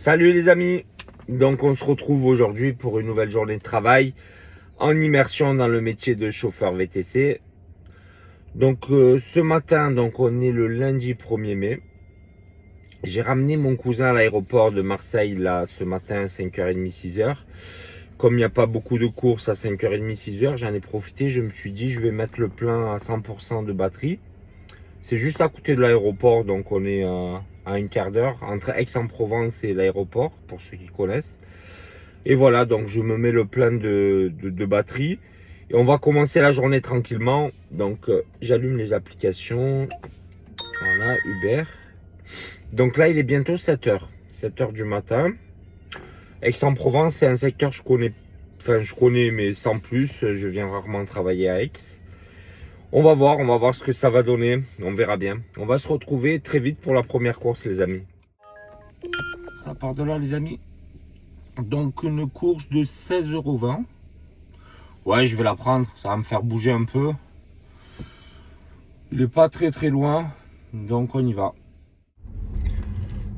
Salut les amis, donc on se retrouve aujourd'hui pour une nouvelle journée de travail en immersion dans le métier de chauffeur VTC. Donc ce matin, donc on est le lundi 1er mai. J'ai ramené mon cousin à l'aéroport de Marseille là ce matin à 5h30, 6h. Comme il n'y a pas beaucoup de courses à 5h30, 6h, j'en ai profité, je me suis dit je vais mettre le plein à 100% de batterie. C'est juste à côté de l'aéroport, donc on est à un quart d'heure entre Aix-en-Provence et l'aéroport, pour ceux qui connaissent. Et voilà, donc je me mets le plein de batterie. Et on va commencer la journée tranquillement. Donc j'allume les applications. Voilà, Uber. Donc là, il est bientôt 7h. 7h du matin. Aix-en-Provence, c'est un secteur que je connais. Enfin, je connais, mais sans plus. Je viens rarement travailler à Aix. On va voir ce que ça va donner. On verra bien. On va se retrouver très vite pour la première course, les amis. Ça part de là, les amis. Donc, une course de 16,20 €. Ouais, je vais la prendre. Ça va me faire bouger un peu. Il n'est pas très loin. Donc, on y va.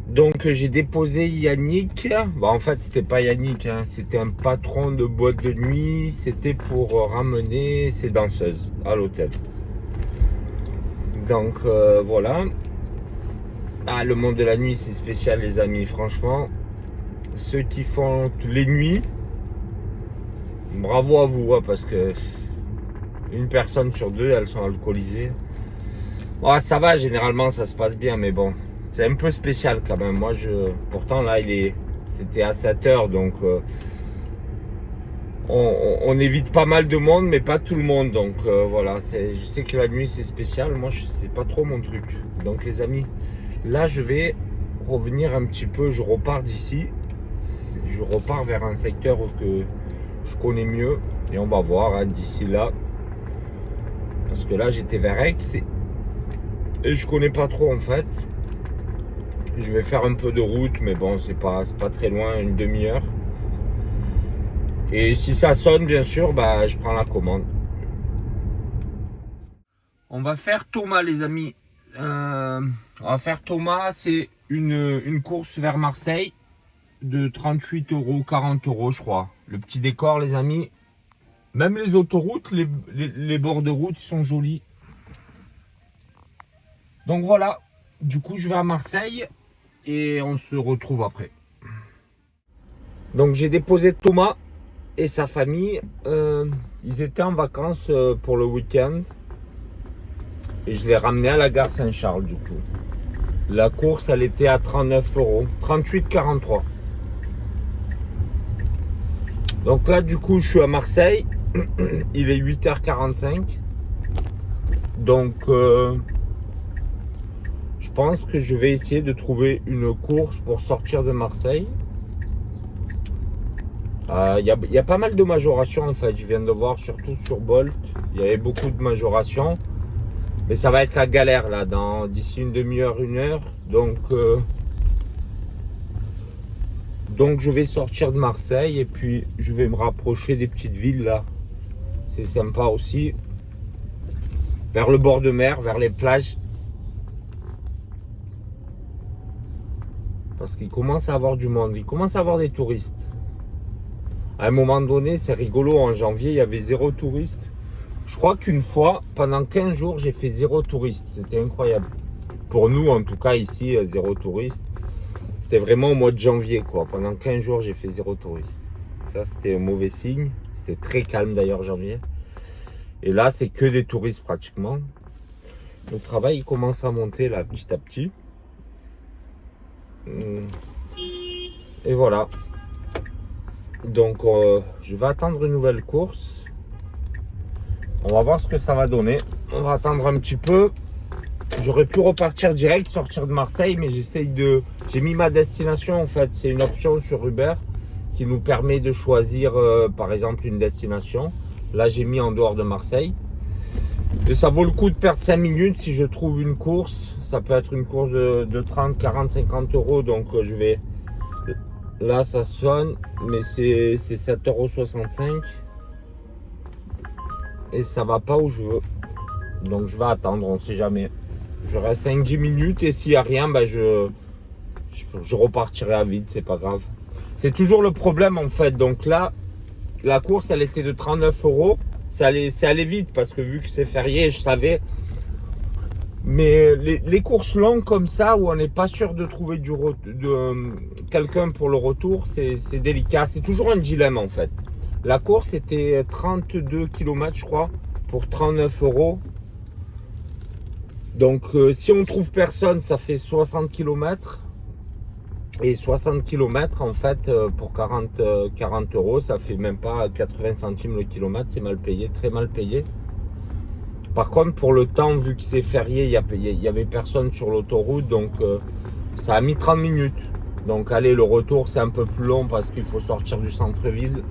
Donc, j'ai déposé Yannick. Bon, en fait, c'était pas Yannick. Hein. C'était un patron de boîte de nuit. C'était pour ramener ses danseuses à l'hôtel. Donc, voilà. Ah, le monde de la nuit, c'est spécial, les amis. Franchement, ceux qui font les nuits, bravo à vous, hein, parce que une personne sur deux, elles sont alcoolisées. Bon, ça va, généralement, ça se passe bien, mais bon, c'est un peu spécial quand même. Moi, pourtant, là, c'était à 7h, donc on évite pas mal de monde, mais pas tout le monde. Donc voilà, je sais que la nuit, c'est spécial. Moi, c'est pas trop mon truc. Donc, les amis, là, je vais revenir un petit peu. Je repars d'ici. Je repars vers un secteur que je connais mieux. Et on va voir hein, d'ici là. Parce que là, j'étais vers Aix. Et je connais pas trop en fait. Je vais faire un peu de route. Mais bon, c'est pas très loin. Une demi-heure. Et si ça sonne, bien sûr, bah, je prends la commande. On va faire Thomas, les amis. On va faire Thomas. C'est une course vers Marseille de 38 €, 40 €, je crois. Le petit décor, les amis. Même les autoroutes, les bords de route, ils sont jolis. Donc voilà. Du coup, je vais à Marseille et on se retrouve après. Donc j'ai déposé Thomas et sa famille. Ils étaient en vacances pour le week-end. Et je l'ai ramené à la gare Saint-Charles, du coup. La course, elle était à 39 €. 38,43 €. Donc là, du coup, je suis à Marseille. Il est 8h45. Donc, je pense que je vais essayer de trouver une course pour sortir de Marseille. Il y a pas mal de majorations, en fait. Je viens de voir, surtout sur Bolt. Il y avait beaucoup de majorations. Mais ça va être la galère, là, d'ici une demi-heure, 1 heure. Donc je vais sortir de Marseille et puis je vais me rapprocher des petites villes là. C'est sympa aussi. Vers le bord de mer, vers les plages. Parce qu'il commence à avoir du monde. Il commence à avoir des touristes. À un moment donné, c'est rigolo. En janvier, il y avait 0 touriste. Je crois qu'une fois, pendant 15 jours, j'ai fait 0 touriste. C'était incroyable. Pour nous, en tout cas, ici, 0 touriste. C'était vraiment au mois de janvier, quoi. Pendant 15 jours, j'ai fait 0 touriste. Ça, c'était un mauvais signe. C'était très calme, d'ailleurs, janvier. Et là, c'est que des touristes, pratiquement. Le travail, il commence à monter, là, petit à petit. Et voilà. Donc, je vais attendre une nouvelle course. On va voir ce que ça va donner. On va attendre un petit peu. J'aurais pu repartir direct, sortir de Marseille, mais j'ai mis ma destination en fait. C'est une option sur Uber qui nous permet de choisir par exemple une destination. Là, j'ai mis en dehors de Marseille. Et ça vaut le coup de perdre 5 minutes si je trouve une course. Ça peut être une course de 30, 40, 50 €. Donc je vais... Là, ça sonne, mais c'est 7,65 €. Et ça va pas où je veux. Donc je vais attendre, on sait jamais. Je reste 5-10 minutes et s'il n'y a rien, ben je je repartirai à vide, c'est pas grave. C'est toujours le problème en fait. Donc là, la course, elle était de 39 €. C'est allé vite parce que vu que c'est férié, je savais. Mais les courses longues comme ça, où on n'est pas sûr de trouver quelqu'un pour le retour, c'est délicat. C'est toujours un dilemme en fait. La course était 32 km, je crois, pour 39 €. Donc si on trouve personne, ça fait 60 km. Et 60 km en fait pour 40 €, ça fait même pas 80 centimes le kilomètre, c'est mal payé, très mal payé. Par contre pour le temps, vu que c'est férié, il y avait personne sur l'autoroute, donc ça a mis 30 minutes. Donc allez, le retour c'est un peu plus long parce qu'il faut sortir du centre-ville.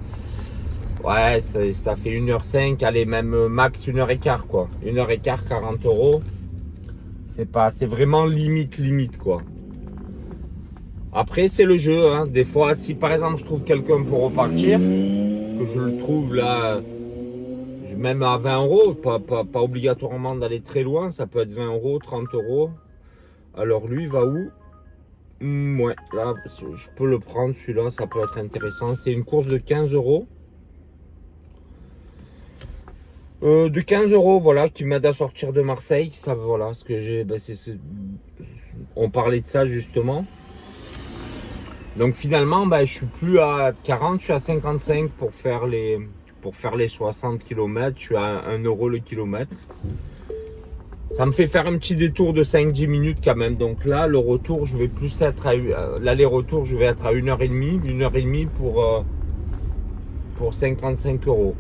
Ouais, ça fait 1h05, allez, même max 1h15 quoi. 1h15, 40 €. C'est vraiment limite quoi. Après, c'est le jeu. Hein. Des fois, si par exemple je trouve quelqu'un pour repartir, que je le trouve là, même à 20 €, pas obligatoirement d'aller très loin, ça peut être 20 €, 30 €. Alors lui, il va où? Ouais, là, je peux le prendre, celui-là, ça peut être intéressant. C'est une course de 15 €. De 15 €, voilà, qui m'aide à sortir de Marseille. Ça, voilà, ce que j'ai, on parlait de ça justement. Donc finalement, je suis plus à 40, je suis à 55 pour faire les 60 km. Je suis à 1 € le kilomètre. Ça me fait faire un petit détour de 5-10 minutes quand même. Donc là, le retour, je vais plus être à l'aller-retour, je vais être à 1h30, 1h30 pour 55 €.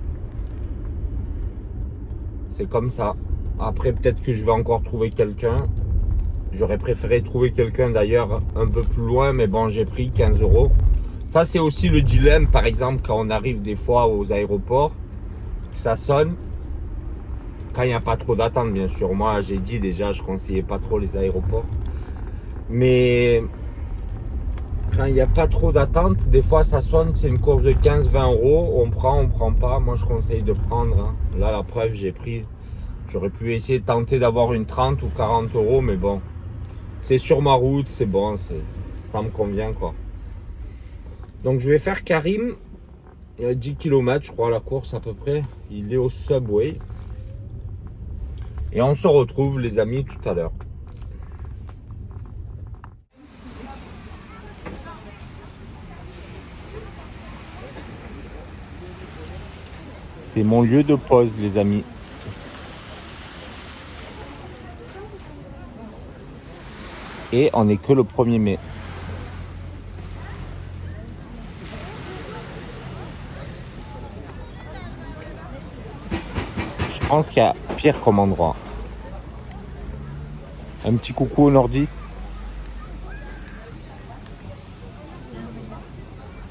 C'est comme ça. Après, peut-être que je vais encore trouver quelqu'un. J'aurais préféré trouver quelqu'un d'ailleurs un peu plus loin, mais bon, j'ai pris 15 €. Ça, c'est aussi le dilemme, par exemple, quand on arrive des fois aux aéroports, ça sonne. Quand il n'y a pas trop d'attente, bien sûr. Moi, j'ai dit déjà, je ne conseillais pas trop les aéroports. Mais quand il n'y a pas trop d'attente, des fois, ça sonne, c'est une course de 15-20 €. On prend pas. Moi, je conseille de prendre. Hein. Là, la preuve, j'ai pris. J'aurais pu essayer de tenter d'avoir une 30 ou 40 €, mais bon. C'est sur ma route, c'est bon, ça me convient quoi. Donc je vais faire Karim, 10 km je crois la course à peu près. Il est au Subway. Et on se retrouve les amis tout à l'heure. C'est mon lieu de pause les amis. Et on n'est que le 1er mai. Je pense qu'il y a pire comme endroit. Un petit coucou aux nordistes.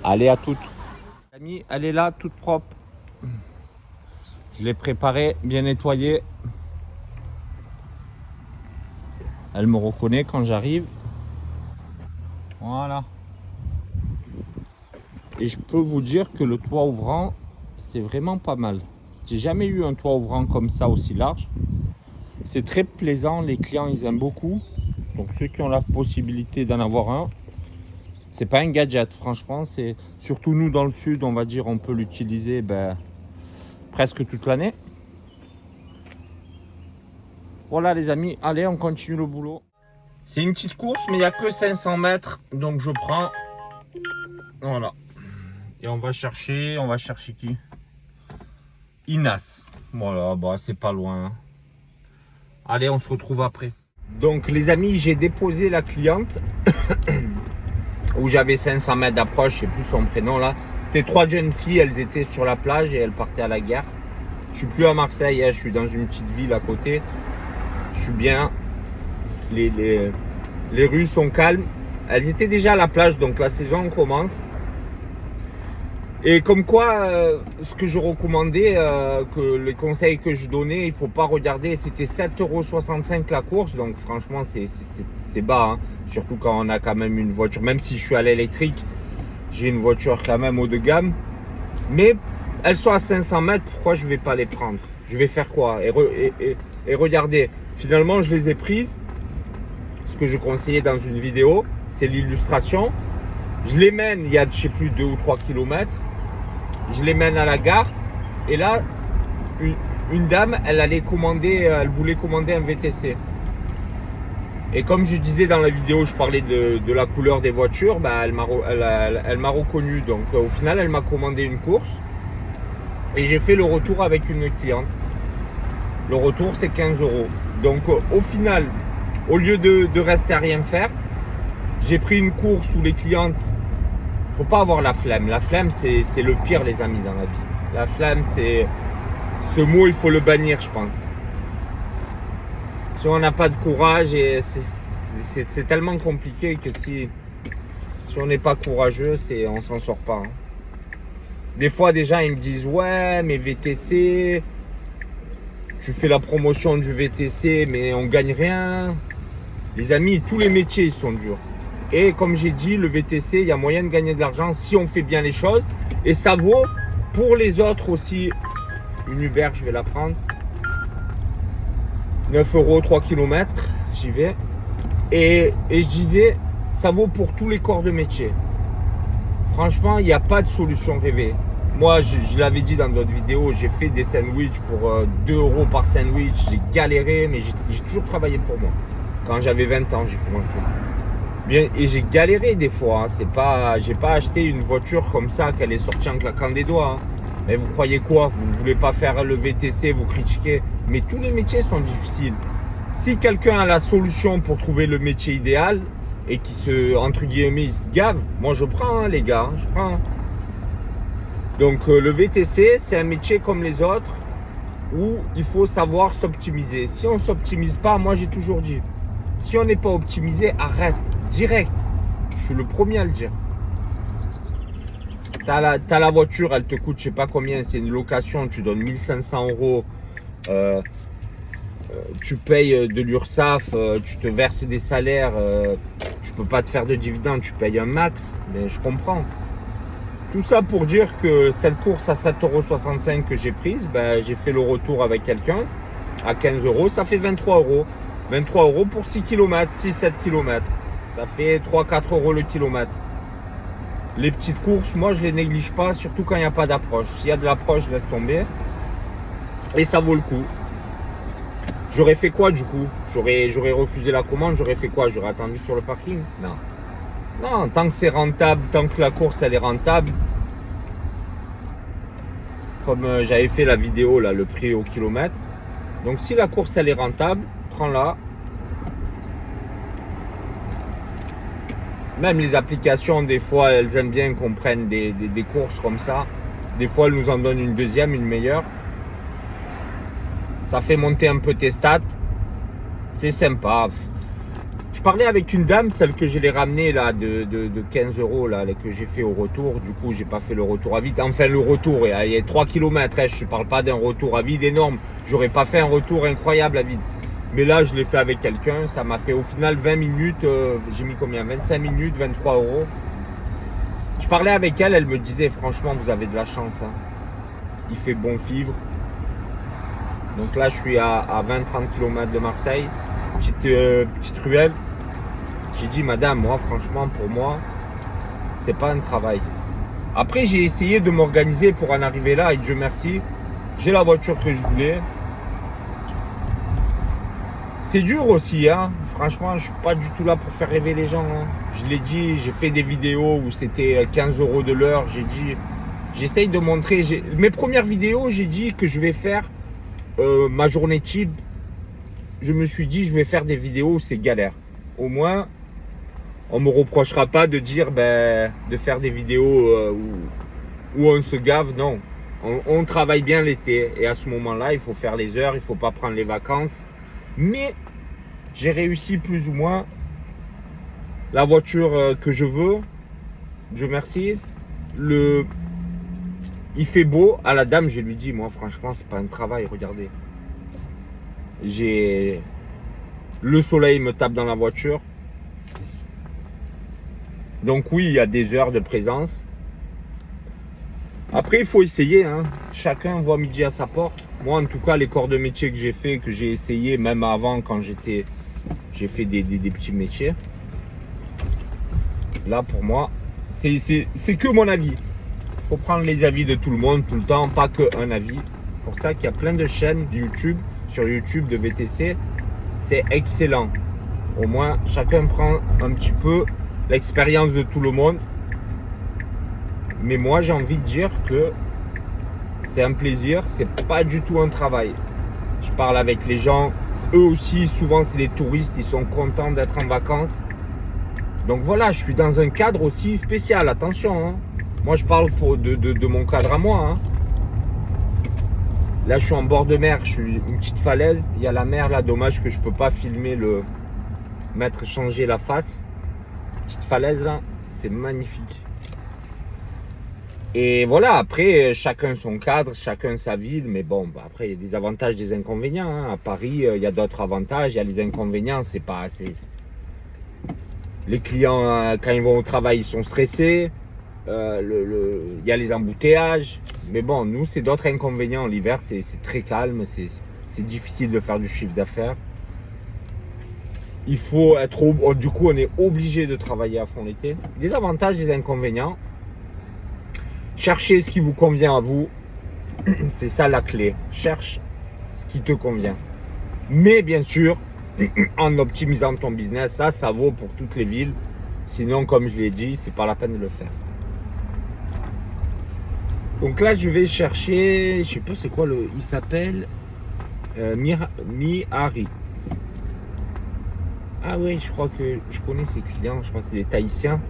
Allez à toutes. Amis, elle est là, toute propre. Je l'ai préparée, bien nettoyée. Elle me reconnaît quand j'arrive. Voilà. Et je peux vous dire que le toit ouvrant, c'est vraiment pas mal. J'ai jamais eu un toit ouvrant comme ça aussi large. C'est très plaisant, les clients ils aiment beaucoup. Donc ceux qui ont la possibilité d'en avoir un, c'est pas un gadget, franchement. C'est surtout nous dans le sud, on va dire, on peut l'utiliser presque toute l'année. Voilà les amis, allez on continue le boulot. C'est une petite course mais il n'y a que 500 mètres. Donc je prends. Voilà. Et on va chercher qui? Inas. Voilà, c'est pas loin. Allez, on se retrouve après. Donc les amis, j'ai déposé la cliente où j'avais 500 mètres d'approche, je sais plus son prénom là. C'était 3 jeunes filles, elles étaient sur la plage et elles partaient à la gare. Je suis plus à Marseille, hein, je suis dans une petite ville à côté. Je suis bien. Les rues sont calmes. Elles étaient déjà à la plage, donc la saison commence. Et comme quoi, ce que je recommandais, que les conseils que je donnais, il ne faut pas regarder, c'était 7,65 € la course, donc franchement c'est bas, hein. Surtout quand on a quand même une voiture, même si je suis à l'électrique, j'ai une voiture quand même haut de gamme. Mais elles sont à 500 mètres, pourquoi je ne vais pas les prendre? Je vais faire quoi? Et regardez, finalement je les ai prises, ce que je conseillais dans une vidéo. c'est l'illustration. Je les mène, il y a je sais plus 2 ou 3 kilomètres. Je les mène à la gare. Et là, une dame, elle voulait commander un VTC. Et comme je disais dans la vidéo, je parlais de la couleur des voitures, bah, elle m'a reconnu. Donc au final, elle m'a commandé une course. Et j'ai fait le retour avec une cliente. Le retour, c'est 15 €. Donc au final, au lieu de rester à rien faire, j'ai pris une course où les clientes, faut pas avoir la flemme. La flemme, c'est le pire, les amis, dans la vie. La flemme, c'est ce mot, il faut le bannir, je pense. Si on n'a pas de courage, et c'est tellement compliqué que si on n'est pas courageux, on s'en sort pas. Hein. Des fois, des gens ils me disent ouais, mais VTC, tu fais la promotion du VTC, mais on gagne rien. Les amis, tous les métiers ils sont durs. Et comme j'ai dit, le VTC, il y a moyen de gagner de l'argent si on fait bien les choses. Et ça vaut pour les autres aussi. Une Uber, je vais la prendre. 9 €, 3 km, j'y vais. Et je disais, ça vaut pour tous les corps de métier. Franchement, il n'y a pas de solution rêvée. Moi, je l'avais dit dans d'autres vidéos, j'ai fait des sandwichs pour 2 € par sandwich. J'ai galéré, mais j'ai toujours travaillé pour moi. Quand j'avais 20 ans, j'ai commencé. Bien, et j'ai galéré des fois. Hein. J'ai pas acheté une voiture comme ça qu'elle est sortie en claquant des doigts. Hein. Mais vous croyez quoi? Vous ne voulez pas faire le VTC, vous critiquez. Mais tous les métiers sont difficiles. Si quelqu'un a la solution pour trouver le métier idéal et qui entre guillemets, il se gave, moi je prends, hein, les gars, je prends. Donc le VTC, c'est un métier comme les autres où il faut savoir s'optimiser. Si on ne s'optimise pas, moi j'ai toujours dit, si on n'est pas optimisé, arrête, direct. Je suis le premier à le dire. T'as la voiture, elle te coûte je sais pas combien, c'est une location, tu donnes 1500 €, tu payes de l'URSSAF, tu te verses des salaires, tu peux pas te faire de dividendes, tu payes un max, mais je comprends. Tout ça pour dire que cette course à 7,65 € que j'ai prise, ben, j'ai fait le retour avec quelqu'un à 15 €, ça fait 23 €. 23 € pour 6 km, 6-7 km. Ça fait 3-4 € le kilomètre. Les petites courses, moi je les néglige pas, surtout quand il n'y a pas d'approche. S'il y a de l'approche, je laisse tomber. Et ça vaut le coup. J'aurais fait quoi du coup? J'aurais refusé la commande, j'aurais fait quoi? J'aurais attendu sur le parking? Non. Non, tant que c'est rentable, tant que la course elle est rentable. Comme j'avais fait la vidéo là, le prix au kilomètre. Donc si la course elle est rentable, prends-la. Même les applications, des fois, elles aiment bien qu'on prenne des courses comme ça. Des fois, elles nous en donnent une deuxième, une meilleure. Ça fait monter un peu tes stats. C'est sympa. Je parlais avec une dame, celle que je l'ai ramenée là, de 15 € là, que j'ai fait au retour. Du coup, j'ai pas fait le retour à vide. Enfin, le retour, il y a 3 km. Hein, je ne parle pas d'un retour à vide énorme. J'aurais pas fait un retour incroyable à vide. Mais là, je l'ai fait avec quelqu'un. Ça m'a fait au final 20 minutes. J'ai mis combien? 25 minutes, 23 €. Je parlais avec elle. Elle me disait, franchement, vous avez de la chance. Hein. Il fait bon vivre. Donc là, je suis à 20-30 km de Marseille. Petite ruelle. J'ai dit, madame, moi, franchement, pour moi, c'est pas un travail. Après, j'ai essayé de m'organiser pour en arriver là. Et Dieu merci, j'ai la voiture que je voulais. C'est dur aussi, hein. Franchement, je suis pas du tout là pour faire rêver les gens. Hein. Je l'ai dit, j'ai fait des vidéos où c'était 15 € de l'heure. J'ai dit, j'essaye de montrer. Mes premières vidéos, j'ai dit que je vais faire ma journée type. Je me suis dit, je vais faire des vidéos où c'est galère. Au moins, on me reprochera pas de dire, de faire des vidéos où on se gave. Non, on travaille bien l'été. Et à ce moment-là, il faut faire les heures, il faut pas prendre les vacances. Mais j'ai réussi plus ou moins la voiture que je veux. Dieu merci. Il fait beau. À la dame, je lui dis, moi franchement, c'est pas un travail, regardez. Le soleil me tape dans la voiture. Donc oui, il y a des heures de présence. Après, il faut essayer. Hein. Chacun voit midi à sa porte. Moi, en tout cas, les corps de métier que j'ai fait, que j'ai essayé, même avant, quand j'ai fait des petits métiers. Là, pour moi, c'est que mon avis. Il faut prendre les avis de tout le monde tout le temps, pas qu'un avis. C'est pour ça qu'il y a plein de chaînes YouTube, sur YouTube de VTC. C'est excellent. Au moins, chacun prend un petit peu l'expérience de tout le monde. Mais moi, j'ai envie de dire que c'est un plaisir, c'est pas du tout un travail. Je parle avec les gens, eux aussi, souvent c'est des touristes, ils sont contents d'être en vacances. Donc voilà, je suis dans un cadre aussi spécial, attention. Hein. Moi, je parle de mon cadre à moi. Hein. Là, je suis en bord de mer, je suis une petite falaise. Il y a la mer là, dommage que je peux pas filmer changer la face. Petite falaise là, c'est magnifique. Et voilà, après, chacun son cadre, chacun sa ville. Mais bon, après, il y a des avantages, des inconvénients. Hein. À Paris, il y a d'autres avantages, il y a les inconvénients. C'est pas assez. Les clients, quand ils vont au travail, ils sont stressés. Il y a les embouteillages. Mais bon, nous, c'est d'autres inconvénients. L'hiver, c'est très calme. C'est difficile de faire du chiffre d'affaires. Il faut être... Du coup, on est obligé de travailler à fond l'été. Des avantages, des inconvénients. Cherchez ce qui vous convient à vous. C'est ça la clé. Cherche ce qui te convient. Mais bien sûr, en optimisant ton business, ça vaut pour toutes les villes. Sinon, comme je l'ai dit, c'est pas la peine de le faire. Donc là, je vais chercher, je sais pas c'est quoi il s'appelle Mihari. Ah oui, je crois que je connais ces clients, je crois que c'est des Tahitiens.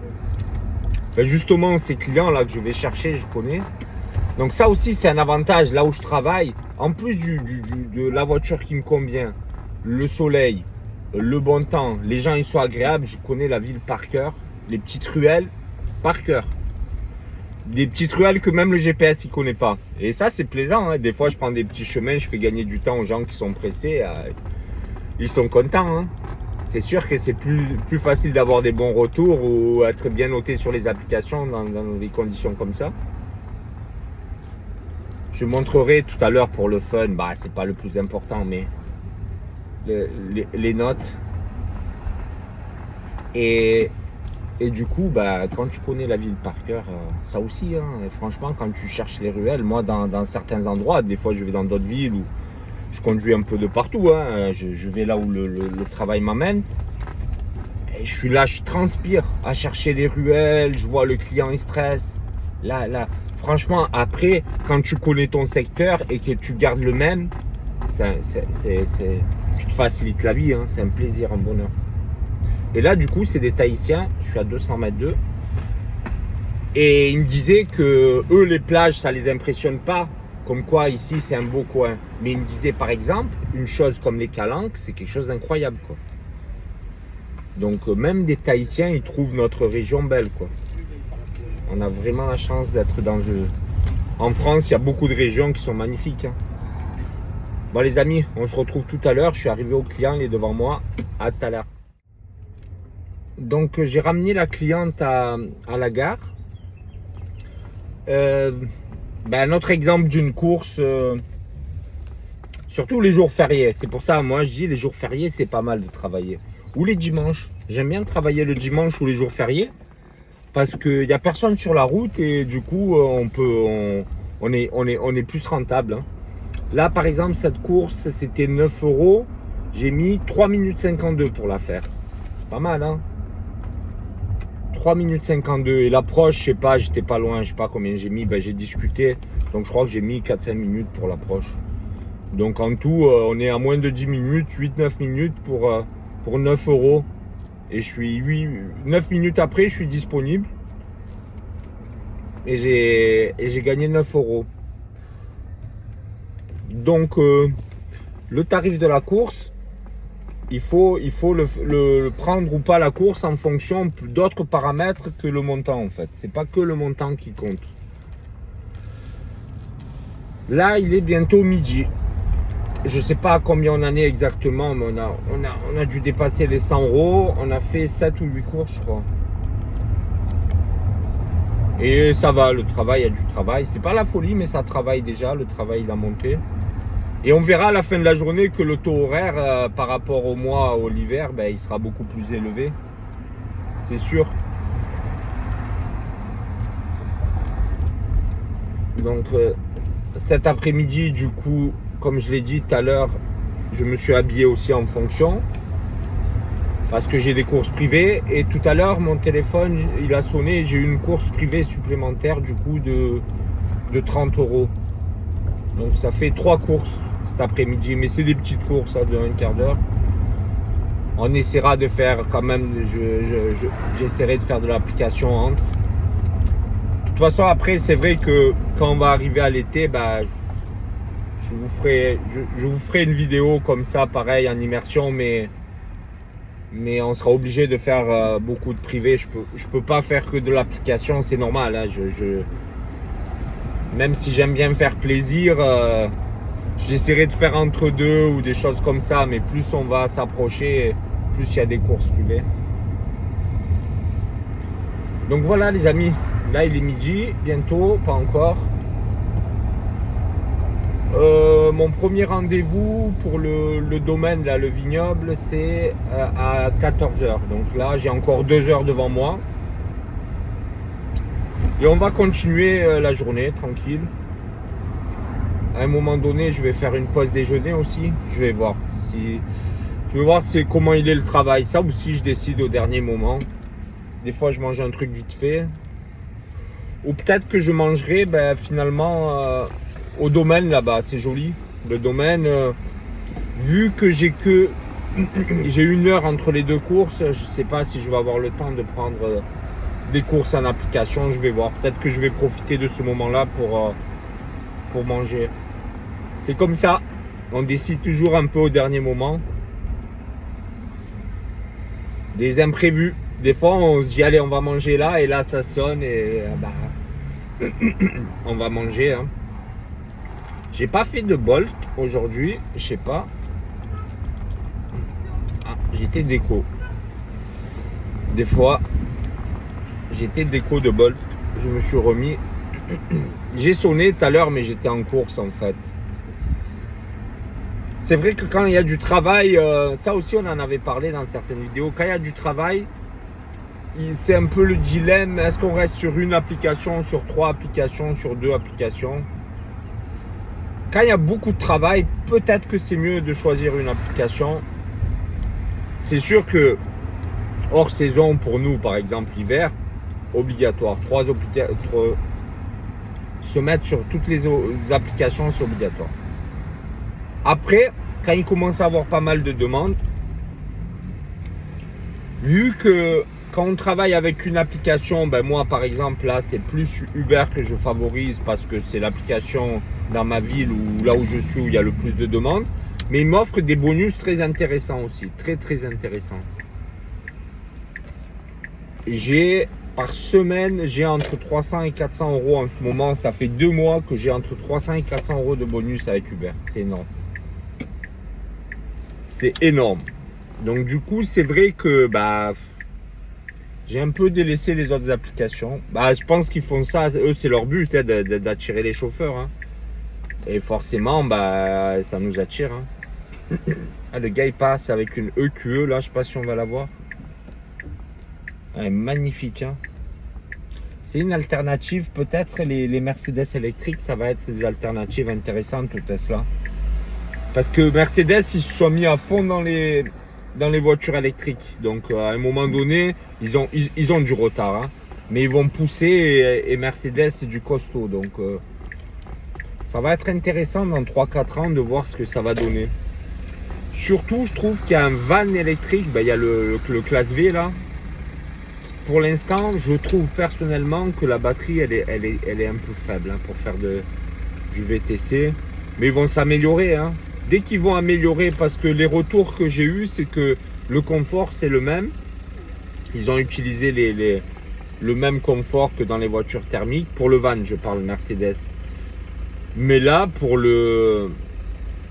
Ben justement, ces clients là que je vais chercher, je connais. Donc ça aussi, c'est un avantage là où je travaille. En plus de la voiture qui me convient, le soleil, le bon temps, les gens ils sont agréables, je connais la ville par cœur, les petites ruelles par cœur. Des petites ruelles que même le GPS il connaît pas. Et ça c'est plaisant, hein. Des fois je prends des petits chemins, je fais gagner du temps aux gens qui sont pressés. Ils sont contents. Hein. C'est sûr que c'est plus facile d'avoir des bons retours ou être bien noté sur les applications dans des conditions comme ça. Je montrerai tout à l'heure pour le fun, c'est pas le plus important, mais les notes. Et du coup, quand tu connais la ville par cœur, ça aussi, hein, et franchement, quand tu cherches les ruelles, moi, dans certains endroits, des fois, je vais dans d'autres villes où je conduis un peu de partout, hein, je vais là où le travail m'amène. Et je suis là, je transpire à chercher les ruelles, je vois le client, il stresse. Là, franchement, après, quand tu connais ton secteur et que tu gardes le même, tu te facilites la vie, hein, c'est un plaisir, un bonheur. Et là, du coup, c'est des Tahitiens. Je suis à 200 mètres d'eux. Et ils me disaient que eux, les plages, ça les impressionne pas. Comme quoi, ici, c'est un beau coin. Mais ils me disaient, par exemple, une chose comme les Calanques, c'est quelque chose d'incroyable, quoi. Donc, même des Tahitiens, ils trouvent notre région belle, quoi. On a vraiment la chance d'être dans eux. En France, il y a beaucoup de régions qui sont magnifiques. Hein. Bon, les amis, on se retrouve tout à l'heure. Je suis arrivé au client, il est devant moi. À tout à l'heure. Donc j'ai ramené la cliente à la gare. Un autre exemple d'une course, surtout les jours fériés. C'est pour ça, moi je dis les jours fériés, c'est pas mal de travailler. Ou les dimanches. J'aime bien travailler le dimanche ou les jours fériés. Parce qu'il n'y a personne sur la route et du coup on est plus rentable. Hein. Là par exemple cette course c'était 9 €. J'ai mis 3 minutes 52 pour la faire. C'est pas mal, hein. 3 minutes 52 et l'approche, je sais pas, j'étais pas loin, je sais pas combien j'ai mis, j'ai discuté, donc je crois que j'ai mis 4-5 minutes pour l'approche. Donc en tout, on est à moins de 10 minutes, 8-9 minutes pour 9 €. Et je suis 9 minutes après, je suis disponible. Et j'ai gagné 9 €. Donc le tarif de la course, il faut le prendre ou pas la course en fonction d'autres paramètres que le montant en fait. C'est pas que le montant qui compte. Là, il est bientôt midi. Je sais pas combien on en est exactement, mais on a dû dépasser les 100 €. On a fait 7 ou 8 courses, je crois. Et ça va, le travail, il y a du travail. C'est pas la folie, mais ça travaille déjà. Le travail, il a monté. Et on verra à la fin de la journée que le taux horaire par rapport au mois, l'hiver, il sera beaucoup plus élevé. C'est sûr. Donc cet après-midi, du coup, comme je l'ai dit tout à l'heure, je me suis habillé aussi en fonction. Parce que j'ai des courses privées. Et tout à l'heure, mon téléphone, il a sonné. J'ai eu une course privée supplémentaire, du coup, de 30 €. Donc ça fait 3 courses cet après-midi. Mais c'est des petites courses de un quart d'heure. On essaiera de faire quand même, j'essaierai de faire de l'application entre. De toute façon, après, c'est vrai que quand on va arriver à l'été, je vous ferai une vidéo comme ça, pareil, en immersion, mais on sera obligé de faire beaucoup de privé. Je peux pas faire que de l'application, c'est normal. Hein. Même si j'aime bien me faire plaisir, j'essaierai de faire entre deux ou des choses comme ça, mais plus on va s'approcher, plus il y a des courses privées. Donc voilà les amis, là il est midi, bientôt, pas encore. Mon premier rendez-vous pour le domaine, là, le vignoble, c'est à 14 h. Donc là, j'ai encore 2 heures devant moi. Et on va continuer la journée, tranquille. À un moment donné, je vais faire une pause déjeuner aussi. Je vais voir comment il est le travail. Ça aussi, je décide au dernier moment. Des fois, je mange un truc vite fait. Ou peut-être que je mangerai finalement au domaine là-bas. C'est joli. Le domaine, vu que j'ai 1 heure entre les deux courses, je ne sais pas si je vais avoir le temps de prendre des courses en application. Je vais voir. Peut-être que je vais profiter de ce moment-là pour manger. C'est comme ça. On décide toujours un peu au dernier moment. Des imprévus. Des fois, on se dit, allez, on va manger là. Et là, ça sonne. Et on va manger. Hein. J'ai pas fait de Bolt aujourd'hui. Je sais pas. Ah, j'étais déco. Des fois, j'étais déco de Bolt. Je me suis remis. J'ai sonné tout à l'heure, mais j'étais en course en fait. C'est vrai que quand il y a du travail, ça aussi on en avait parlé dans certaines vidéos, quand il y a du travail, c'est un peu le dilemme, est-ce qu'on reste sur une application, sur 3 applications, sur 2 applications? Quand il y a beaucoup de travail, peut-être que c'est mieux de choisir une application. C'est sûr que hors saison, pour nous par exemple l'hiver, obligatoire, se mettre sur toutes les applications, c'est obligatoire. Après, quand il commence à avoir pas mal de demandes, vu que quand on travaille avec une application, moi par exemple là c'est plus Uber que je favorise parce que c'est l'application dans ma ville ou là où je suis où il y a le plus de demandes, mais il m'offre des bonus très intéressants aussi, très très intéressants. Par semaine, j'ai entre 300 et 400 € en ce moment. Ça fait 2 mois que j'ai entre 300 et 400 € de bonus avec Uber. C'est énorme. C'est énorme. Donc du coup, c'est vrai que j'ai un peu délaissé les autres applications. Je pense qu'ils font ça. Eux, c'est leur but d'attirer les chauffeurs. Hein. Et forcément, ça nous attire. Hein. Ah, le gars, il passe avec une EQE. Là, je sais pas si on va la voir. Magnifique. Hein. C'est une alternative. Peut-être les Mercedes électriques, ça va être des alternatives intéressantes au Tesla. Parce que Mercedes, ils se sont mis à fond dans les voitures électriques. Donc à un moment donné, ils ont du retard. Hein. Mais ils vont pousser et Mercedes, c'est du costaud. Donc ça va être intéressant dans 3-4 ans de voir ce que ça va donner. Surtout, je trouve qu'il y a un van électrique. Il y a le classe V là. Pour l'instant, je trouve personnellement que la batterie, elle est un peu faible pour faire du VTC. Mais ils vont s'améliorer. Hein. Dès qu'ils vont améliorer, parce que les retours que j'ai eus, c'est que le confort, c'est le même. Ils ont utilisé le même confort que dans les voitures thermiques. Pour le van, je parle Mercedes. Mais là,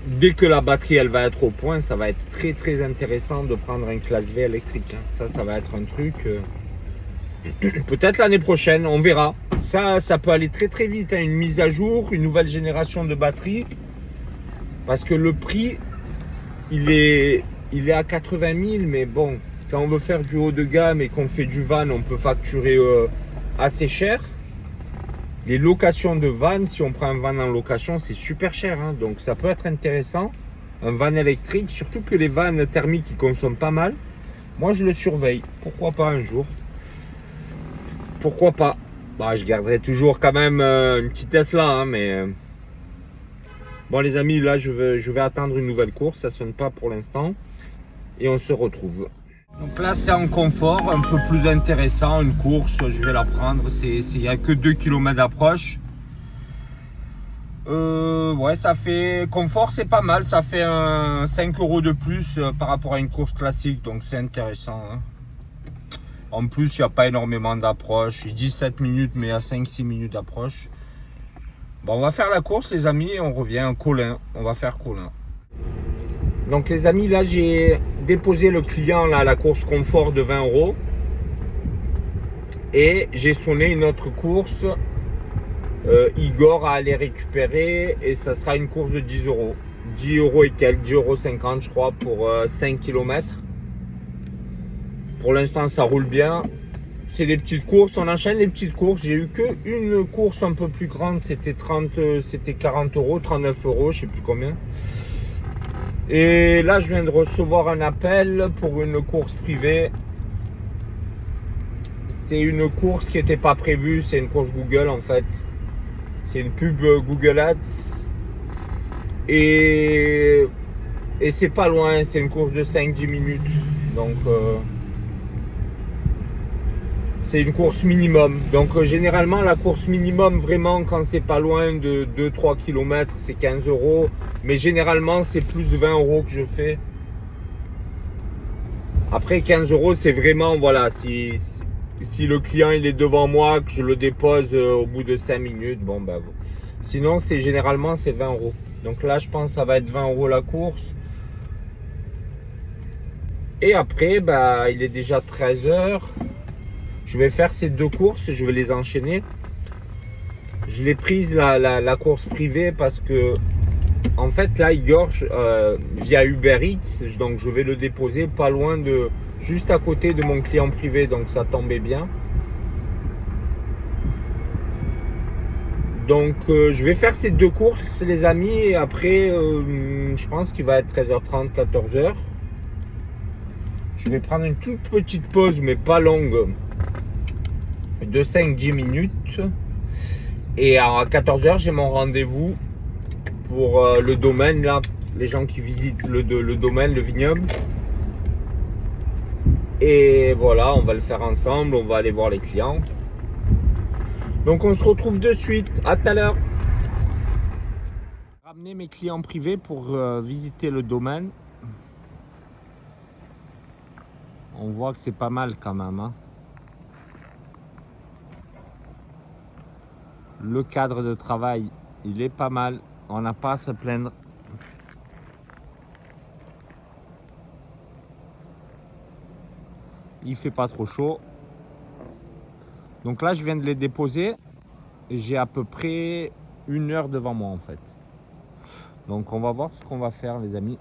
dès que la batterie, elle va être au point, ça va être très très intéressant de prendre un classe V électrique. Hein. Ça va être un truc... Peut-être l'année prochaine, on verra. Ça peut aller très très vite. Hein. Une mise à jour, une nouvelle génération de batterie. Parce que le prix, il est à 80 000. Mais bon, quand on veut faire du haut de gamme et qu'on fait du van, on peut facturer assez cher. les locations de van. Si on prend un van en location, c'est super cher, hein, donc ça peut être intéressant. Un van électrique, surtout que les vannes thermiques, ils consomment pas mal. Moi, je le surveille. Pourquoi pas un jour? Pourquoi pas? Bah, je garderai toujours quand même une petite Tesla, hein, mais bon, les amis, là, je vais attendre une nouvelle course. Ça sonne pas pour l'instant, et on se retrouve. Donc là, c'est en confort, un peu plus intéressant. Une course, je vais la prendre. Il n'y a que 2 km d'approche. Ouais, ça fait confort, c'est pas mal. Ça fait 5 € de plus par rapport à une course classique, donc c'est intéressant, hein. En plus, il n'y a pas énormément d'approche. Il dit 7 minutes, mais il y a 5-6 minutes d'approche. Bon, on va faire la course, les amis, et on revient. Colin, on va faire Colin. Donc, les amis, là, j'ai déposé le client là, à la course confort de 20 €. Et j'ai sonné une autre course. Igor a aller récupérer, et ça sera une course de 10 €. 10 € et quelques, 10,50 € je crois, pour 5 km. Pour l'instant, ça roule bien. C'est des petites courses, on enchaîne les petites courses. J'ai eu qu'une course un peu plus grande, c'était 40 €, 39 €, je sais plus combien. Et là, je viens de recevoir un appel pour une course privée. C'est une course qui n'était pas prévue, c'est une course Google en fait. C'est une pub Google Ads. Et c'est pas loin, c'est une course de 5-10 minutes. Donc c'est une course minimum. Donc généralement la course minimum, vraiment quand c'est pas loin de 2-3 km, c'est 15 €. Mais généralement c'est plus de 20 € que je fais. Après 15 € c'est vraiment, voilà, si le client il est devant moi, que je le dépose au bout de 5 minutes, bon ben sinon c'est généralement c'est 20 €. Donc là je pense que ça va être 20 € la course. Et après bah il est déjà 13 h. Je vais faire ces deux courses, je vais les enchaîner. Je l'ai prise la course privée parce que en fait là Igor via Uber Eats, donc je vais le déposer pas loin de, juste à côté de mon client privé, donc ça tombait bien. Donc je vais faire ces deux courses les amis, et après je pense qu'il va être 13h30, 14 h. Je vais prendre une toute petite pause mais pas longue de 5-10 minutes. Et à 14 h j'ai mon rendez-vous pour le domaine là, les gens qui visitent le domaine, le vignoble. Et voilà, on va le faire ensemble, on va aller voir les clients. Donc on se retrouve de suite, à tout à l'heure. Ramener mes clients privés pour visiter le domaine. On voit que c'est pas mal quand même, hein. Le cadre de travail, il est pas mal. On n'a pas à se plaindre. Il fait pas trop chaud. Donc là, je viens de les déposer. Et j'ai à peu près 1 heure devant moi en fait. Donc on va voir ce qu'on va faire les amis.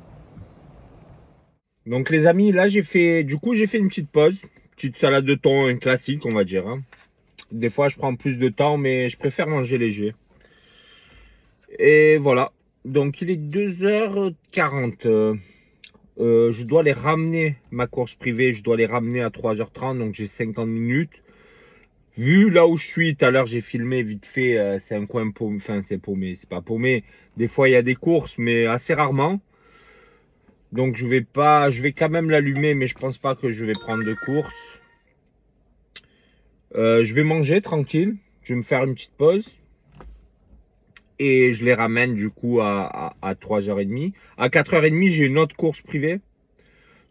Donc les amis, là j'ai fait une petite pause. Petite salade de thon, un classique on va dire, hein. Des fois je prends plus de temps, mais je préfère manger léger. Et voilà. Donc il est 2h40. Je dois les ramener, ma course privée, je dois les ramener à 3h30. Donc j'ai 50 minutes. Vu là où je suis, tout à l'heure j'ai filmé vite fait, c'est un coin paumé, enfin c'est paumé, c'est pas paumé. Des fois il y a des courses, mais assez rarement. Donc je vais quand même l'allumer, mais je pense pas que je vais prendre de course. Je vais manger tranquille, je vais me faire une petite pause. Et je les ramène du coup à 3h30. À 4h30, j'ai une autre course privée.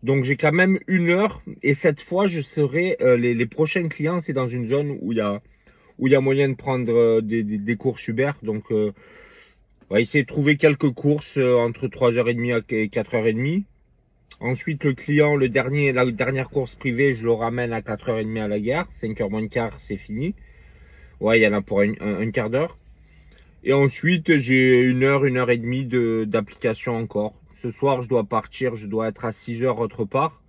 Donc j'ai quand même 1 heure. Et cette fois, je serai les prochains clients, c'est dans une zone où il y a moyen de prendre des courses Uber. Donc on va essayer de trouver quelques courses entre 3h30 et 4h30. Ensuite, le client, la dernière course privée, je le ramène à 4h30 à la gare. 5h moins le quart, c'est fini. Ouais, il y en a pour un quart d'heure. Et ensuite, j'ai 1 heure, 1h30 d'application encore. Ce soir, je dois partir, je dois être à 6h autre part.